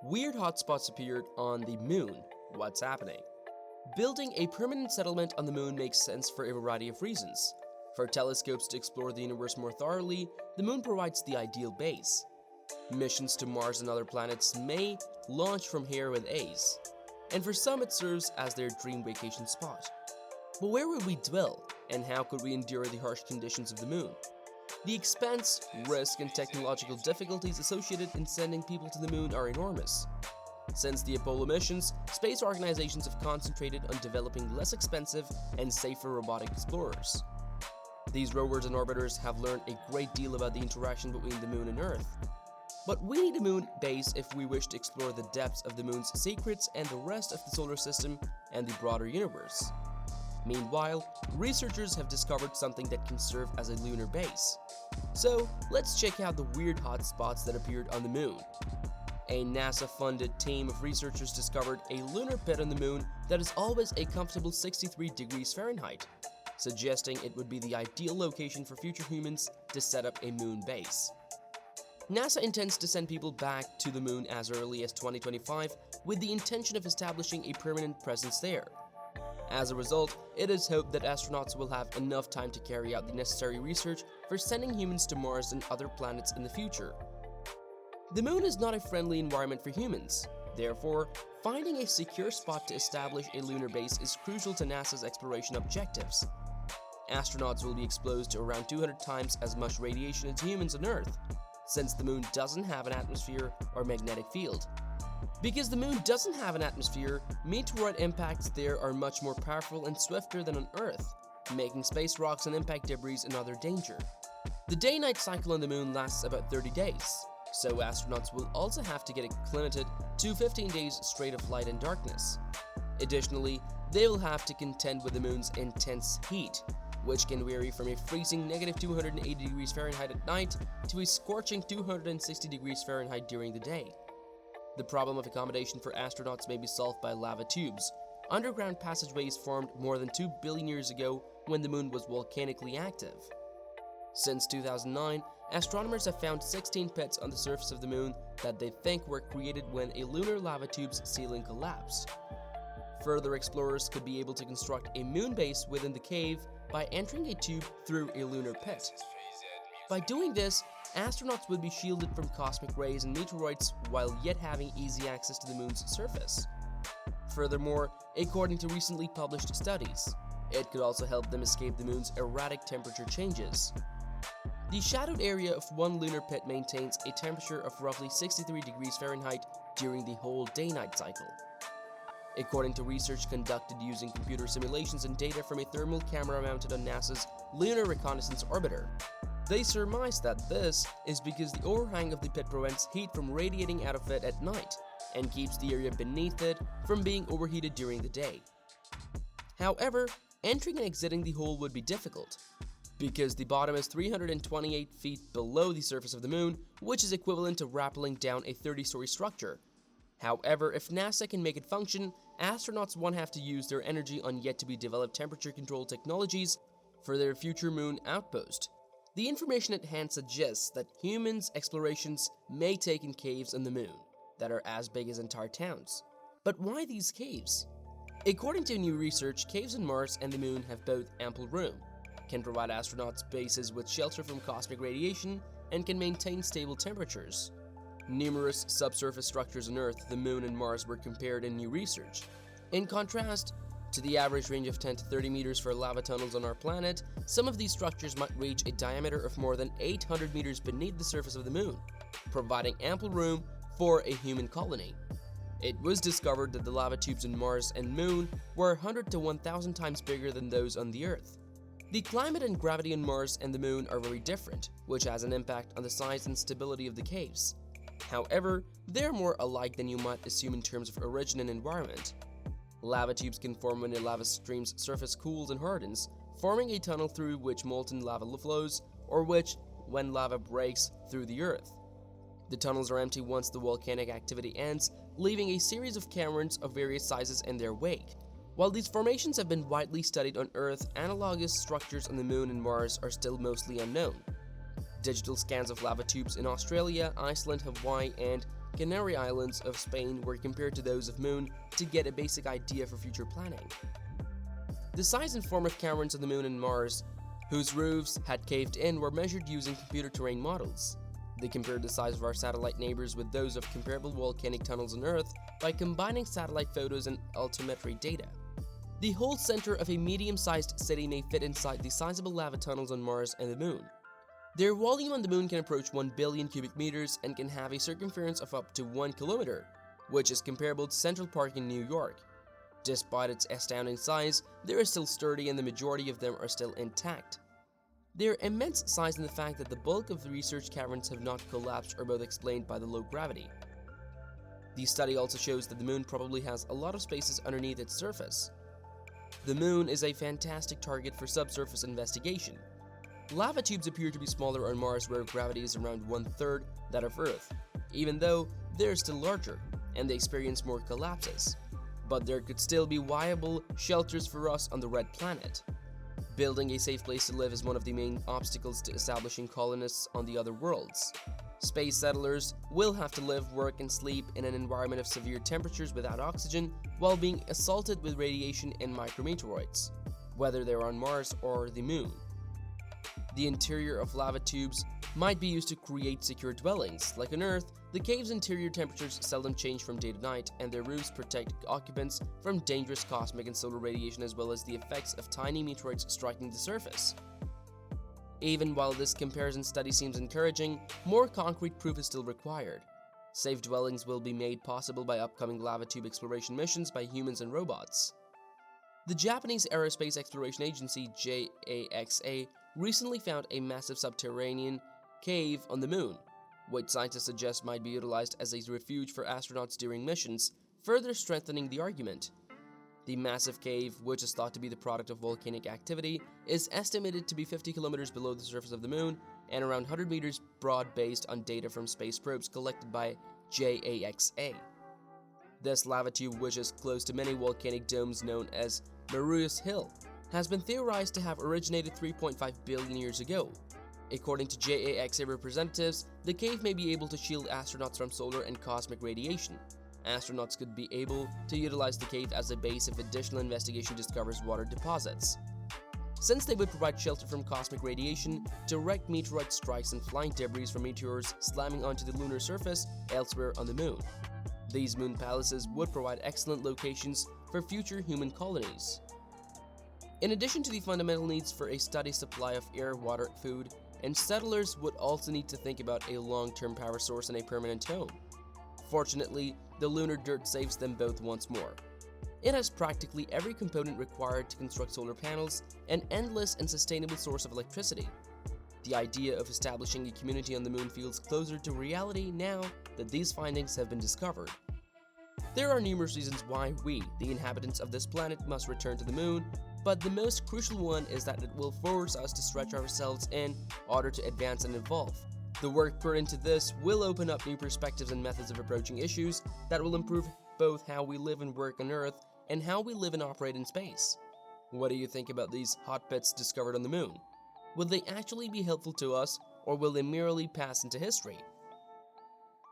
Weird hotspots appeared on the moon. What's happening? Building a permanent settlement on the moon makes sense for a variety of reasons. For telescopes to explore the universe more thoroughly, the moon provides the ideal base. Missions to Mars and other planets may launch from here with ease, and for some it serves as their dream vacation spot. But where would we dwell, and how could we endure the harsh conditions of the moon? The expense, risk, and technological difficulties associated in sending people to the moon are enormous. Since the Apollo missions, space organizations have concentrated on developing less expensive and safer robotic explorers. These rovers and orbiters have learned a great deal about the interaction between the moon and Earth. But we need a moon base if we wish to explore the depths of the moon's secrets and the rest of the solar system and the broader universe. Meanwhile, researchers have discovered something that can serve as a lunar base. So, let's check out the weird hotspots that appeared on the moon. A NASA-funded team of researchers discovered a lunar pit on the moon that is always a comfortable 63 degrees Fahrenheit, suggesting it would be the ideal location for future humans to set up a moon base. NASA intends to send people back to the moon as early as 2025 with the intention of establishing a permanent presence there. As a result, it is hoped that astronauts will have enough time to carry out the necessary research for sending humans to Mars and other planets in the future. The moon is not a friendly environment for humans. Therefore, finding a secure spot to establish a lunar base is crucial to NASA's exploration objectives. Astronauts will be exposed to around 200 times as much radiation as humans on Earth, since the moon doesn't have an atmosphere or magnetic field. Because the moon doesn't have an atmosphere, meteorite impacts there are much more powerful and swifter than on Earth, making space rocks and impact debris another danger. The day-night cycle on the moon lasts about 30 days, so astronauts will also have to get acclimated to 15 days straight of light and darkness. Additionally, they will have to contend with the moon's intense heat, which can vary from a freezing negative 280 degrees Fahrenheit at night to a scorching 260 degrees Fahrenheit during the day. The problem of accommodation for astronauts may be solved by lava tubes, underground passageways formed more than 2 billion years ago when the moon was volcanically active. Since 2009, astronomers have found 16 pits on the surface of the moon that they think were created when a lunar lava tube's ceiling collapsed. Further explorers could be able to construct a moon base within the cave by entering a tube through a lunar pit. By doing this, astronauts would be shielded from cosmic rays and meteorites while yet having easy access to the moon's surface. Furthermore, according to recently published studies, it could also help them escape the moon's erratic temperature changes. The shadowed area of one lunar pit maintains a temperature of roughly 63 degrees Fahrenheit during the whole day-night cycle. According to research conducted using computer simulations and data from a thermal camera mounted on NASA's Lunar Reconnaissance Orbiter, they surmise that this is because the overhang of the pit prevents heat from radiating out of it at night and keeps the area beneath it from being overheated during the day. However, entering and exiting the hole would be difficult, because the bottom is 328 feet below the surface of the moon, which is equivalent to rappelling down a 30-story structure. However, if NASA can make it function, astronauts won't have to use their energy on yet-to-be-developed temperature control technologies for their future moon outpost. The information at hand suggests that humans' explorations may take in caves on the moon that are as big as entire towns. But why these caves? According to new research, caves on Mars and the moon have both ample room, can provide astronauts bases with shelter from cosmic radiation, and can maintain stable temperatures. Numerous subsurface structures on Earth, the moon, and Mars were compared in new research. In contrast to the average range of 10 to 30 meters for lava tunnels on our planet, some of these structures might reach a diameter of more than 800 meters beneath the surface of the moon, providing ample room for a human colony. It was discovered that the lava tubes on Mars and Moon were 100 to 1,000 times bigger than those on the Earth. The climate and gravity on Mars and the Moon are very different, which has an impact on the size and stability of the caves. However, they're more alike than you might assume in terms of origin and environment. Lava tubes can form when a lava stream's surface cools and hardens, forming a tunnel through which molten lava flows, or when lava breaks through the Earth. The tunnels are empty once the volcanic activity ends, leaving a series of caverns of various sizes in their wake. While these formations have been widely studied on Earth, analogous structures on the Moon and Mars are still mostly unknown. Digital scans of lava tubes in Australia, Iceland, Hawaii, and Canary Islands of Spain were compared to those of Moon to get a basic idea for future planning. The size and form of caverns on the Moon and Mars, whose roofs had caved in, were measured using computer terrain models. They compared the size of our satellite neighbors with those of comparable volcanic tunnels on Earth by combining satellite photos and altimetry data. The whole center of a medium-sized city may fit inside the sizable lava tunnels on Mars and the Moon. Their volume on the Moon can approach 1 billion cubic meters and can have a circumference of up to 1 kilometer, which is comparable to Central Park in New York. Despite its astounding size, they are still sturdy and the majority of them are still intact. Their immense size and the fact that the bulk of the research caverns have not collapsed are both explained by the low gravity. The study also shows that the Moon probably has a lot of spaces underneath its surface. The Moon is a fantastic target for subsurface investigation. Lava tubes appear to be smaller on Mars, where gravity is around 1/3 that of Earth, even though they're still larger, and they experience more collapses. But there could still be viable shelters for us on the red planet. Building a safe place to live is one of the main obstacles to establishing colonists on the other worlds. Space settlers will have to live, work, and sleep in an environment of severe temperatures without oxygen while being assaulted with radiation and micrometeorites, whether they're on Mars or the Moon. The interior of lava tubes might be used to create secure dwellings. Like on Earth, the cave's interior temperatures seldom change from day to night, and their roofs protect occupants from dangerous cosmic and solar radiation as well as the effects of tiny meteorites striking the surface. Even while this comparison study seems encouraging, more concrete proof is still required. Safe dwellings will be made possible by upcoming lava tube exploration missions by humans and robots. The Japanese Aerospace Exploration Agency, JAXA, recently found a massive subterranean cave on the Moon, which scientists suggest might be utilized as a refuge for astronauts during missions, further strengthening the argument. The massive cave, which is thought to be the product of volcanic activity, is estimated to be 50 kilometers below the surface of the Moon and around 100 meters broad based on data from space probes collected by JAXA. This lava tube, which is close to many volcanic domes known as Marius Hill, has been theorized to have originated 3.5 billion years ago. According to JAXA representatives, the cave may be able to shield astronauts from solar and cosmic radiation. Astronauts could be able to utilize the cave as a base if additional investigation discovers water deposits. Since they would provide shelter from cosmic radiation, direct meteorite strikes and flying debris from meteors slamming onto the lunar surface elsewhere on the Moon. These moon palaces would provide excellent locations for future human colonies. In addition to the fundamental needs for a steady supply of air, water, food, and settlers would also need to think about a long-term power source and a permanent home. Fortunately, the lunar dirt saves them both once more. It has practically every component required to construct solar panels, an endless and sustainable source of electricity. The idea of establishing a community on the Moon feels closer to reality now that these findings have been discovered. There are numerous reasons why we, the inhabitants of this planet, must return to the Moon, but the most crucial one is that it will force us to stretch ourselves in order to advance and evolve. The work put into this will open up new perspectives and methods of approaching issues that will improve both how we live and work on Earth and how we live and operate in space. What do you think about these hot pits discovered on the Moon? Will they actually be helpful to us, or will they merely pass into history?